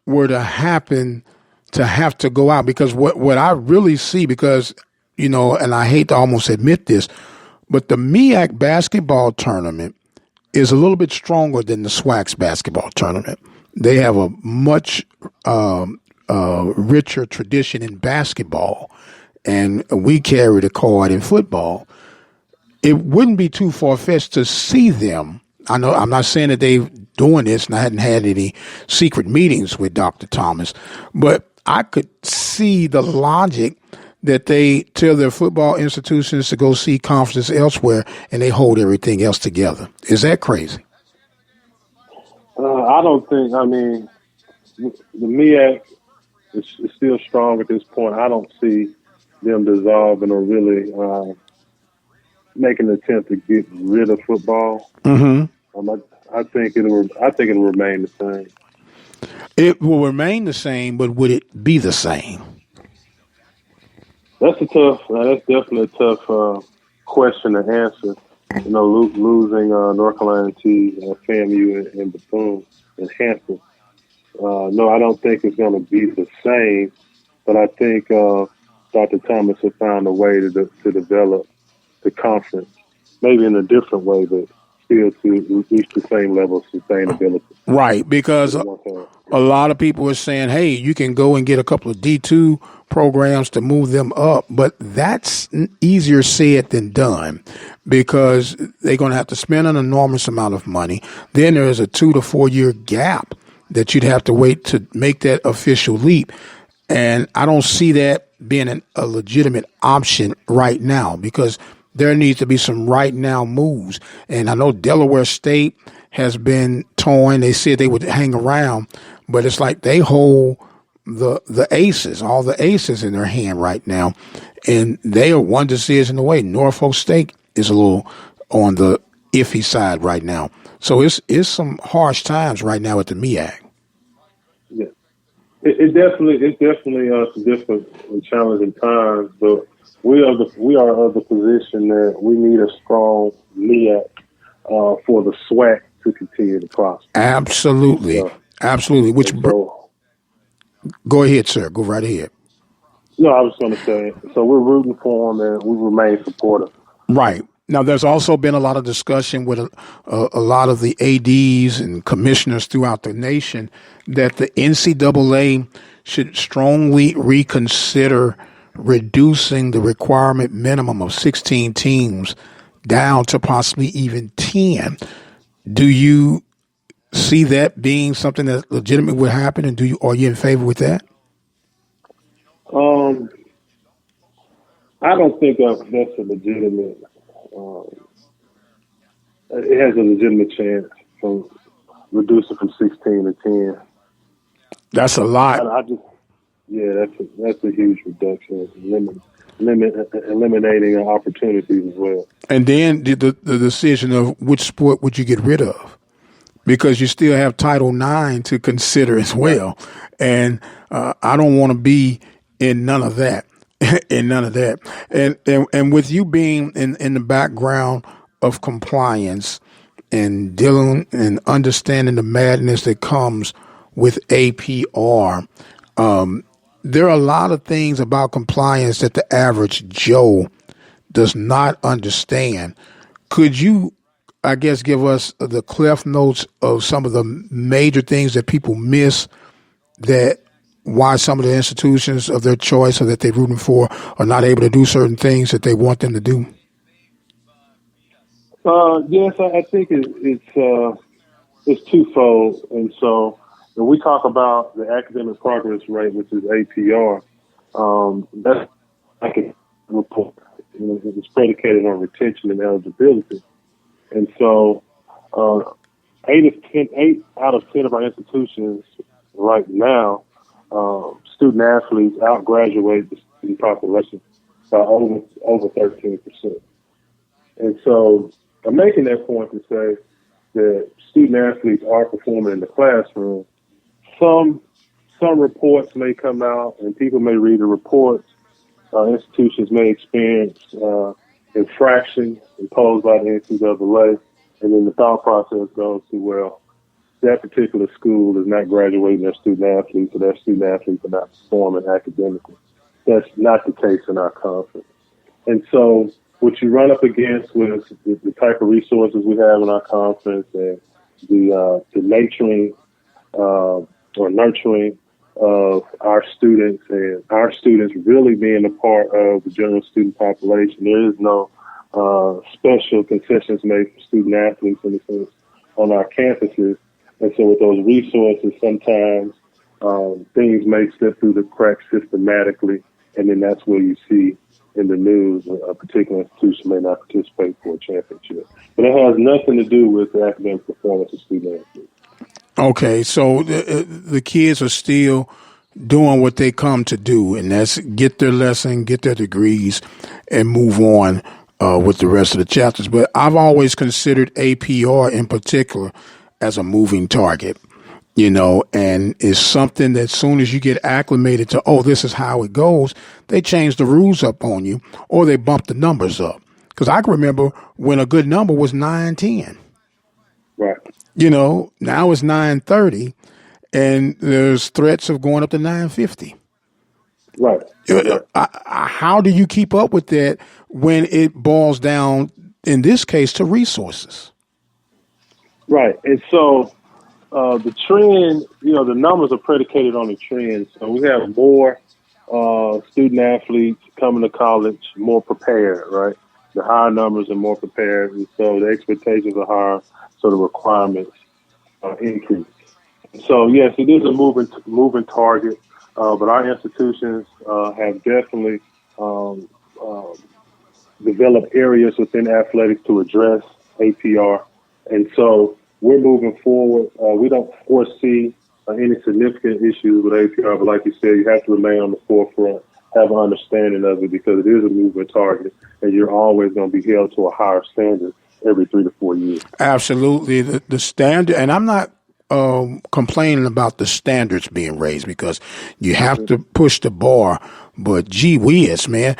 were to happen to have to go out, because what I really see, because, and I hate to almost admit this, but the MEAC basketball tournament is a little bit stronger than the SWAC's basketball tournament. They have a much richer tradition in basketball, and we carry the card in football. It wouldn't be too far-fetched to see them. I know I'm not saying that they're doing this, and I hadn't had any secret meetings with Dr. Thomas, but I could see the logic that they tell their football institutions to go see conferences elsewhere, and they hold everything else together. Is that crazy? I don't think. I mean, the MEAC is still strong at this point. I don't see them dissolving or really make an attempt to get rid of football. Mm-hmm. I think it'll remain the same. It will remain the same, but would it be the same? That's definitely a tough question to answer. Losing North Carolina T, FAMU, and Bethune and Hampton. No, I don't think it's going to be the same, but I think Dr. Thomas has found a way to develop the conference, maybe in a different way, but still to reach the same level of sustainability. Right, because a lot of people are saying, hey, you can go and get a couple of D2 programs to move them up, but that's easier said than done because they're going to have to spend an enormous amount of money. Then there's a 2 to 4 year gap that you'd have to wait to make that official leap. And I don't see that being a legitimate option right now because there needs to be some right now moves. And I know Delaware State has been toying. They said they would hang around, but it's like they hold the aces, all the aces in their hand right now. And they are one decision away. Norfolk State is a little on the iffy side right now. So it's some harsh times right now at the MEAC. Yeah, it's definitely some different and challenging times, but we are of the position that we need a strong MEAC for the SWAC to continue to prosper. Absolutely. Absolutely. Go ahead, sir. Go right ahead. No, I was going to say, so we're rooting for them and we remain supportive. Right. Now, there's also been a lot of discussion with a lot of the ADs and commissioners throughout the nation that the NCAA should strongly reconsider reducing the requirement minimum of 16 teams down to possibly even 10. Do you see that being something that legitimately would happen, and are you in favor with that? I don't think that's a legitimate. It has a legitimate chance from reducing from 16 to 10. That's a lot. That's a huge reduction. Eliminating opportunities as well. And then the decision of which sport would you get rid of, because you still have Title IX to consider as well. And I don't want to be in none of that. And with you being in the background of compliance and dealing and understanding the madness that comes with APR, there are a lot of things about compliance that the average Joe does not understand. Could you, I guess, give us the cliff notes of some of the major things that people miss, that why some of the institutions of their choice or that they're rooting for are not able to do certain things that they want them to do? Yes, I think it's twofold. And so when we talk about the academic progress rate, which is APR, that's like a report. It's predicated on retention and eligibility. And so 8 out of 10 of our institutions right now, student athletes out-graduate the student population by over 13%. And so I'm making that point to say that student athletes are performing in the classroom. Some reports may come out and people may read the reports. Institutions may experience infractions imposed by the NCAA, and then the thought process goes to, well, that particular school is not graduating their student athletes, or their student athletes are not performing academically. That's not the case in our conference. And so what you run up against with the type of resources we have in our conference, and the nurturing of our students, and our students really being a part of the general student population. There is no special concessions made for student athletes in a sense on our campuses. And so with those resources, sometimes things may slip through the cracks systematically, and then that's where you see in the news a particular institution may not participate for a championship. But it has nothing to do with the academic performance of student athletes. Okay, so the kids are still doing what they come to do, and that's get their lesson, get their degrees, and move on with the rest of the chapters. But I've always considered APR in particular as a moving target, and it's something that as soon as you get acclimated to, oh, this is how it goes, they change the rules up on you, or they bump the numbers up. Because I can remember when a good number was 910. Right. Now it's 930, and there's threats of going up to 950. Right. How do you keep up with that when it boils down, in this case, to resources? Right. And so the trend, the numbers are predicated on the trend. So we have more student athletes coming to college more prepared, right? The higher numbers are more prepared, and so the expectations are higher, so the requirements increase. So yes, it is a moving target, but our institutions have definitely developed areas within athletics to address APR, and so we're moving forward. We don't foresee any significant issues with APR, but like you said, you have to remain on the forefront, have an understanding of it, because it is a moving target, and you're always going to be held to a higher standard every 3 to 4 years. Absolutely. The standard, and I'm not complaining about the standards being raised, because you have to push the bar, but gee whiz, man,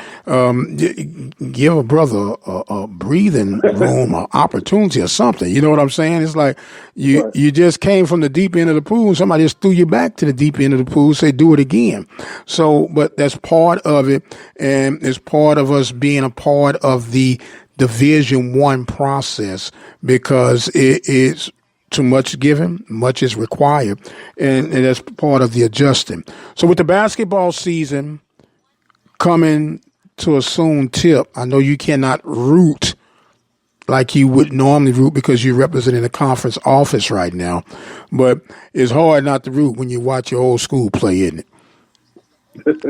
give a brother a breathing room, or opportunity or something. You know what I'm saying? It's like you just came from the deep end of the pool, and somebody just threw you back to the deep end of the pool, say do it again. So, but that's part of it, and it's part of us being a part of the Division I process, because it is too much given, much is required, and that's part of the adjusting. So with the basketball season coming to a soon tip, I know you cannot root like you would normally root because you're representing the conference office right now, but it's hard not to root when you watch your old school play, isn't it? It's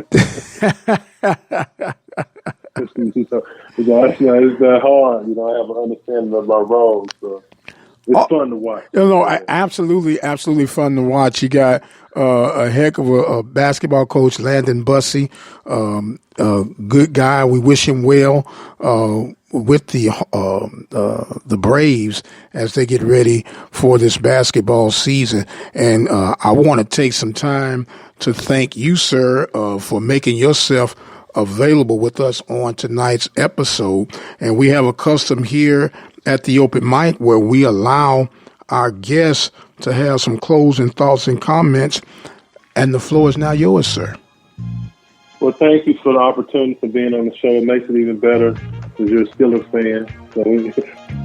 that hard. I have an understanding of my roles, so it's fun to watch. Absolutely fun to watch. You got a heck of a basketball coach, Landon Bussey, a good guy. We wish him well with the Braves as they get ready for this basketball season. And I want to take some time to thank you, sir, for making yourself available with us on tonight's episode. And we have a custom here at the open mic where we allow our guests to have some closing thoughts and comments. And the floor is now yours, sir. Well, thank you for the opportunity for being on the show. It makes it even better because you're a Steelers fan. So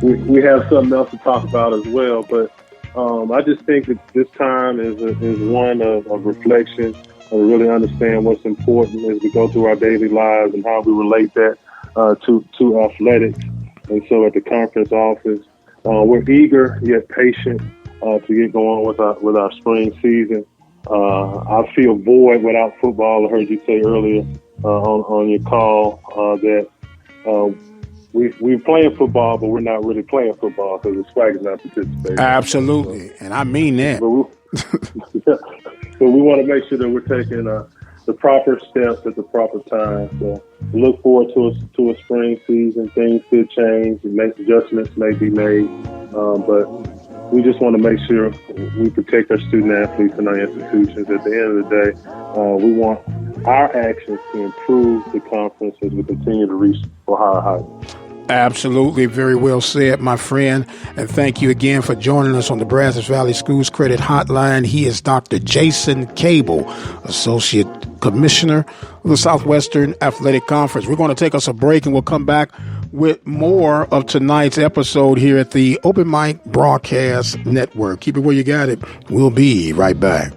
we have something else to talk about as well. But I just think that this time is one of reflection and really understand what's important as we go through our daily lives and how we relate that to athletics. And so at the conference office, we're eager yet patient to get going with our spring season. I feel void without football. I heard you say earlier on your call that we're playing football, but we're not really playing football because the SWAC is not participating. Absolutely, and I mean that. But we want to make sure that we're taking the proper steps at the proper time. So look forward to a spring season. Things could change, and adjustments may be made, but we just want to make sure we protect our student athletes and our institutions. At the end of the day, we want our actions to improve the conference as we continue to reach for higher heights. Absolutely. Very well said, my friend. And thank you again for joining us on the Brazos Valley Schools Credit Hotline. He is Dr. Jason Cable, Associate Commissioner of the Southwestern Athletic Conference. We're going to take us a break and we'll come back with more of tonight's episode here at the Open Mic Broadcast Network. Keep it where you got it. We'll be right back.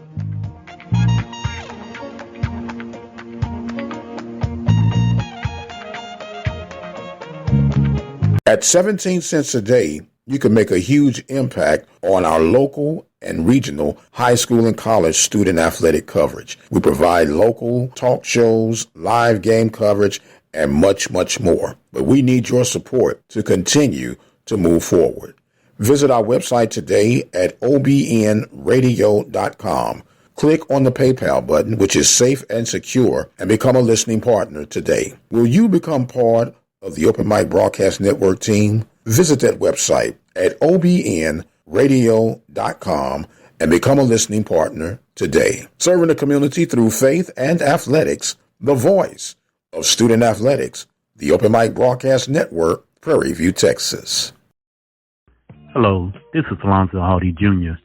At 17 cents a day, you can make a huge impact on our local and regional high school and college student athletic coverage. We provide local talk shows, live game coverage, and much, much more. But we need your support to continue to move forward. Visit our website today at obnradio.com. Click on the PayPal button, which is safe and secure, and become a listening partner today. Will you become part of the Open Mic Broadcast Network team? Visit that website at obnradio.com and become a listening partner today. Serving the community through faith and athletics, the voice of student athletics, the Open Mic Broadcast Network, Prairie View, Texas. Hello, this is Alonzo Hardy Jr.,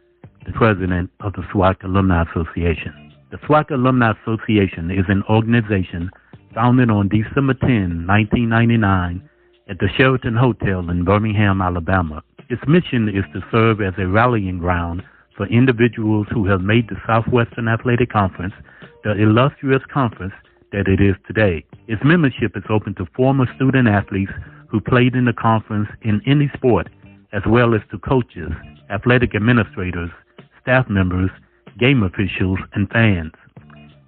the president of the SWAC Alumni Association. The SWAC Alumni Association is an organization founded on December 10, 1999, at the Sheraton Hotel in Birmingham, Alabama. Its mission is to serve as a rallying ground for individuals who have made the Southwestern Athletic Conference the illustrious conference that it is today. Its membership is open to former student athletes who played in the conference in any sport, as well as to coaches, athletic administrators, staff members, game officials, and fans.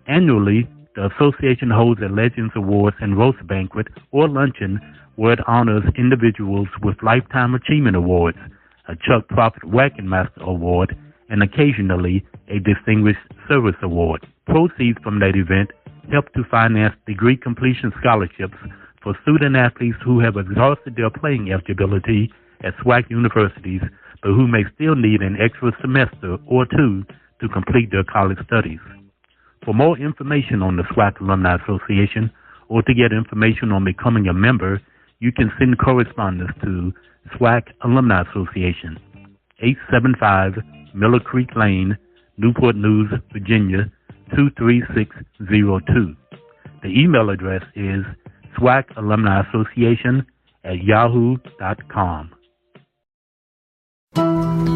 Annually, the association holds a Legends Awards and Roast Banquet or luncheon where it honors individuals with Lifetime Achievement Awards, a Chuck Prophet Wagon Master Award, and occasionally a Distinguished Service Award. Proceeds from that event help to finance degree completion scholarships for student athletes who have exhausted their playing eligibility at SWAC universities, but who may still need an extra semester or two to complete their college studies. For more information on the SWAC Alumni Association or to get information on becoming a member, you can send correspondence to SWAC Alumni Association, 875 Miller Creek Lane, Newport News, Virginia, 23602. The email address is swacalumuniassociation@yahoo.com.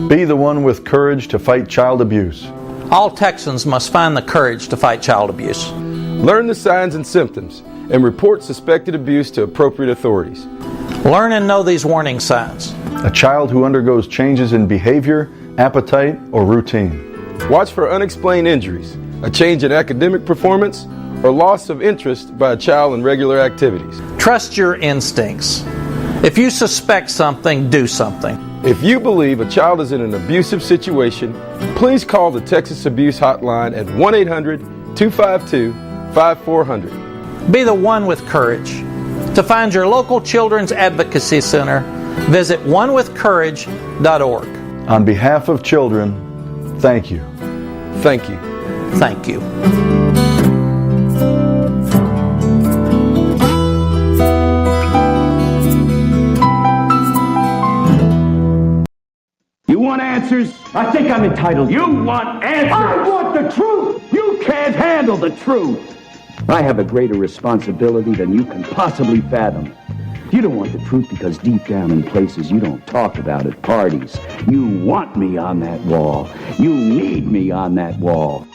Be the one with courage to fight child abuse. All Texans must find the courage to fight child abuse. Learn the signs and symptoms and report suspected abuse to appropriate authorities. Learn and know these warning signs. A child who undergoes changes in behavior, appetite, or routine. Watch for unexplained injuries, a change in academic performance, or loss of interest by a child in regular activities. Trust your instincts. If you suspect something, do something. If you believe a child is in an abusive situation, please call the Texas Abuse Hotline at 1-800-252-5400. Be the one with courage. To find your local Children's Advocacy Center, visit onewithcourage.org. On behalf of children, thank you. Thank you. Thank you. You want answers? I think I'm entitled. You want answers? I want the truth. You can't handle the truth. I have a greater responsibility than you can possibly fathom. You don't want the truth because deep down in places you don't talk about at parties, you want me on that wall. You need me on that wall.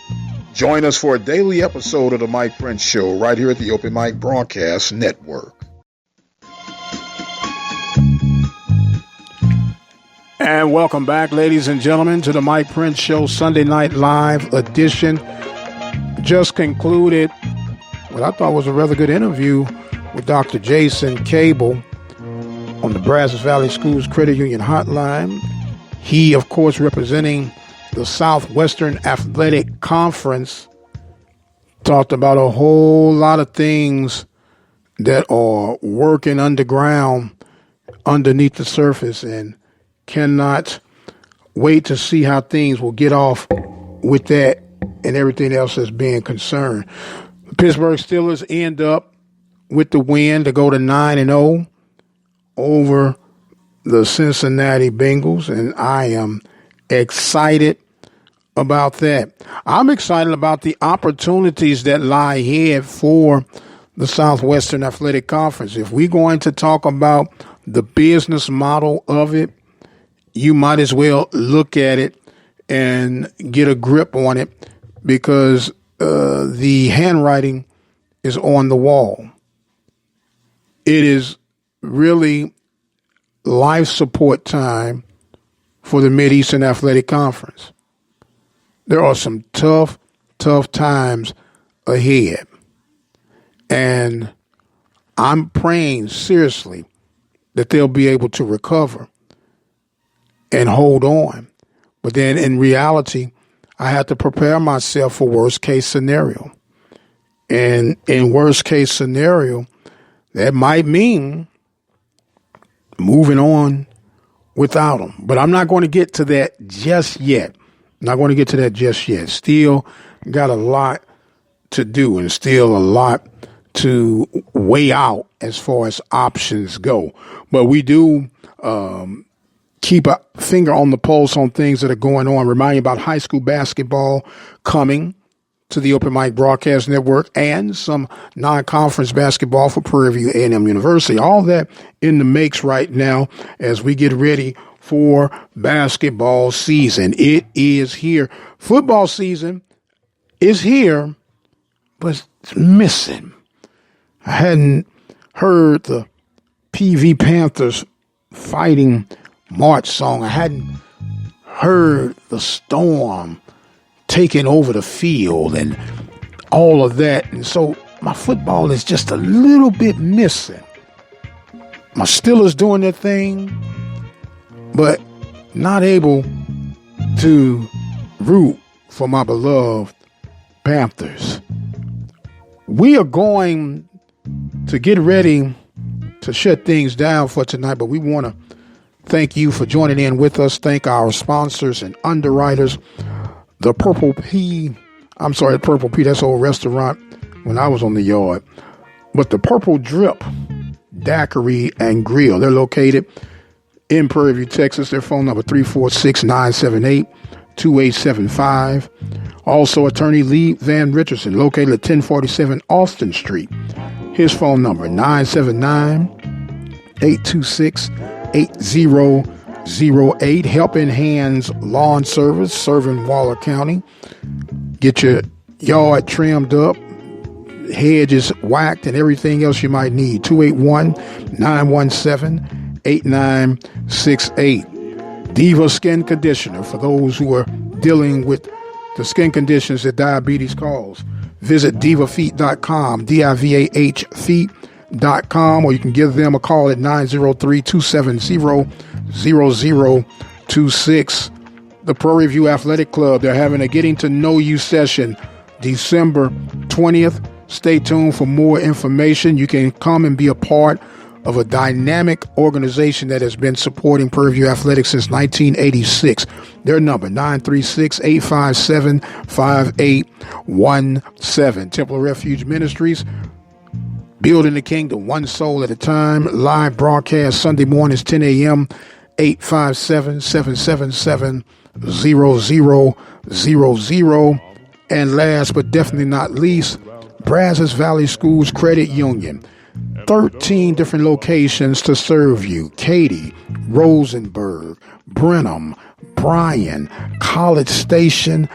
Join us for a daily episode of the Mike Prince Show right here at the Open Mic Broadcast Network. And welcome back, ladies and gentlemen, to the Mike Prince Show Sunday Night Live edition. Just concluded what I thought was a rather good interview with Dr. Jason Cable on the Brazos Valley Schools Credit Union Hotline. He, of course, representing the Southwestern Athletic Conference, talked about a whole lot of things that are working underground, underneath the surface, and cannot wait to see how things will get off with that and everything else that's being concerned. The Pittsburgh Steelers end up with the win to go to 9-0 over the Cincinnati Bengals, and I am excited about that. I'm excited about the opportunities that lie ahead for the Southwestern Athletic Conference. If we're going to talk about the business model of it, you might as well look at it and get a grip on it, because the handwriting is on the wall. It is really life support time for the Mid-Eastern Athletic Conference. There are some tough times ahead. And I'm praying seriously that they'll be able to recover and hold on. But then in reality, I have to prepare myself for worst case scenario. And in worst case scenario, that might mean moving on without them. But I'm not going to get to that just yet. Still got a lot to do and still a lot to weigh out as far as options go. But we do keep a finger on the pulse on things that are going on. Remind you about high school basketball coming to the Open Mic Broadcast Network and some non-conference basketball for Prairie View A&M University. All that in the makes right now as we get ready for basketball season. It is here. Football season is here, but it's missing. I hadn't heard the PV Panthers fighting march song. I hadn't heard the Storm taking over the field and all of that. And so my football is just a little bit missing. My Steelers doing their thing, but not able to root for my beloved Panthers. We are going to get ready to shut things down for tonight, but we want to thank you for joining in with us. Thank our sponsors and underwriters. The Purple P, that's old restaurant when I was on the yard. But the Purple Drip Daiquiri and Grill, they're located in Prairie View, Texas. Their phone number 346-978-2875. Also, attorney Lee Van Richardson, located at 1047 Austin Street. His phone number 979-826-8008. Helping Hands Lawn Service, serving Waller County. Get your yard trimmed up, hedges whacked, and everything else you might need. 281-917-8968. Diva Skin Conditioner for those who are dealing with the skin conditions that diabetes cause. Visit divafeet.com, D-I-V-A-H feet.com, or you can give them a call at 903-270-0026. The Prairie View Athletic Club, they're having a Getting to Know You session December 20th. Stay tuned for more information. You can come and be a part of a dynamic organization that has been supporting Prairie View Athletics since 1986. Their number, 936-857-5817. Temple of Refuge Ministries, building the kingdom one soul at a time. Live broadcast Sunday mornings, 10 a.m., 857-777-0000. And last but definitely not least, Brazos Valley Schools Credit Union. 13 different locations to serve you. Katy, Rosenberg, Brenham, Bryan, College Station,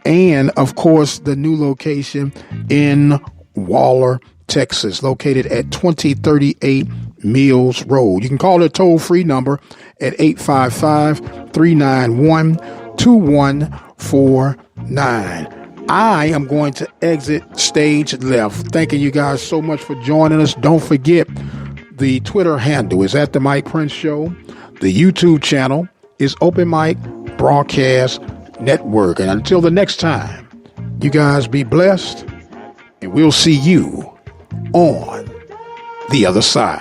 and of course the new location in Waller, Texas, located at 2038 Mills Road. You can call the toll-free number at 855-391-2149. I am going to exit stage left. Thanking you guys so much for joining us. Don't forget, the Twitter handle is at The Mike Prince Show. The YouTube channel is Open Mic Broadcast Network. And until the next time, you guys be blessed, and we'll see you on the other side.